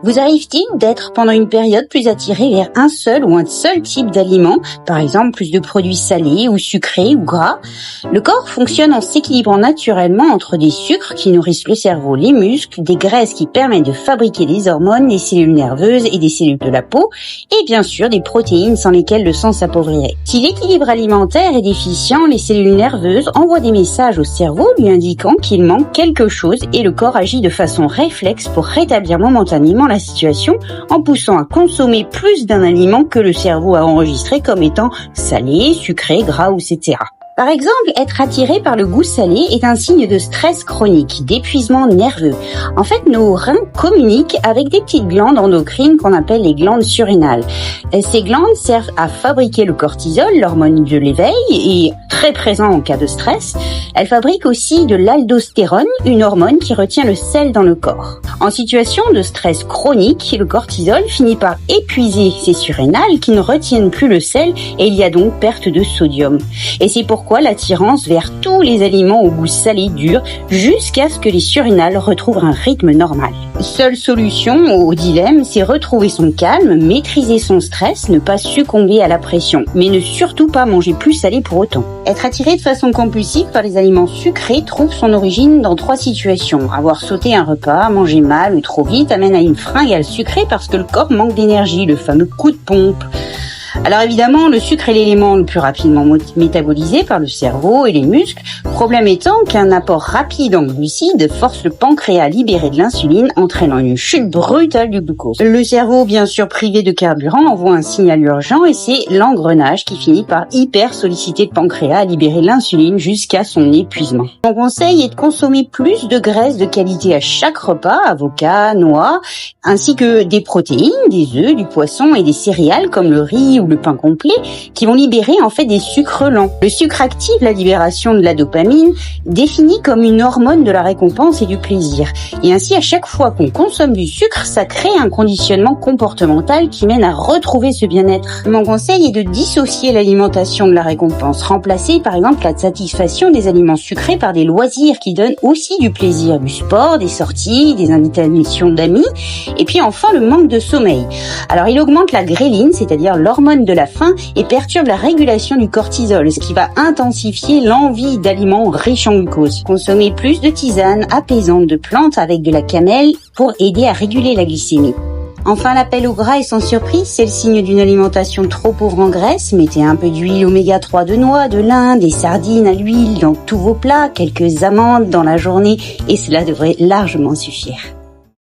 Vous arrive-t-il d'être pendant une période plus attiré vers un seul type d'aliment, par exemple plus de produits salés ou sucrés ou gras? Le corps fonctionne en s'équilibrant naturellement entre des sucres qui nourrissent le cerveau, les muscles, des graisses qui permettent de fabriquer des hormones, des cellules nerveuses et des cellules de la peau, et bien sûr des protéines sans lesquelles le sang s'appauvrirait. Si l'équilibre alimentaire est déficient, les cellules nerveuses envoient des messages au cerveau lui indiquant qu'il manque quelque chose et le corps agit de façon réflexe pour rétablir momentanément la situation en poussant à consommer plus d'un aliment que le cerveau a enregistré comme étant salé, sucré, gras, etc. Par exemple, être attiré par le goût salé est un signe de stress chronique, d'épuisement nerveux. En fait, nos reins communiquent avec des petites glandes endocrines qu'on appelle les glandes surrénales. Ces glandes servent à fabriquer le cortisol, l'hormone de l'éveil, et très présent en cas de stress. Elles fabriquent aussi de l'aldostérone, une hormone qui retient le sel dans le corps. En situation de stress chronique, le cortisol finit par épuiser ces surrénales qui ne retiennent plus le sel et il y a donc perte de sodium. Et c'est pourquoi l'attirance vers tous les aliments au goût salé dure jusqu'à ce que les surrénales retrouvent un rythme normal. Seule solution au dilemme, c'est retrouver son calme, maîtriser son stress, ne pas succomber à la pression, mais ne surtout pas manger plus salé pour autant. Être attiré de façon compulsive par les aliments sucrés trouve son origine dans 3 situations. Avoir sauté un repas, manger mal ou trop vite amène à une fringale sucrée parce que le corps manque d'énergie, le fameux coup de pompe. Alors évidemment, le sucre est l'élément le plus rapidement métabolisé par le cerveau et les muscles, problème étant qu'un apport rapide en glucides force le pancréas à libérer de l'insuline, entraînant une chute brutale du glucose. Le cerveau, bien sûr privé de carburant, envoie un signal urgent et c'est l'engrenage qui finit par hyper solliciter le pancréas à libérer l'insuline jusqu'à son épuisement. Mon conseil est de consommer plus de graisses de qualité à chaque repas, avocats, noix, ainsi que des protéines, des œufs, du poisson et des céréales comme le riz ou le pain complet, qui vont libérer en fait des sucres lents. Le sucre active la libération de la dopamine, définie comme une hormone de la récompense et du plaisir. Et ainsi, à chaque fois qu'on consomme du sucre, ça crée un conditionnement comportemental qui mène à retrouver ce bien-être. Mon conseil est de dissocier l'alimentation de la récompense, remplacer par exemple la satisfaction des aliments sucrés par des loisirs qui donnent aussi du plaisir, du sport, des sorties, des invitations d'amis, et puis enfin le manque de sommeil. Alors il augmente la gréline, c'est-à-dire l'hormone de la faim, et perturbe la régulation du cortisol, ce qui va intensifier l'envie d'aliments riches en glucose. Consommer plus de tisanes apaisantes de plantes avec de la cannelle pour aider à réguler la glycémie. Enfin, l'appel au gras est sans surprise, c'est le signe d'une alimentation trop pauvre en graisse. Mettez un peu d'huile oméga 3 de noix, de lin, des sardines à l'huile dans tous vos plats, quelques amandes dans la journée et cela devrait largement suffire.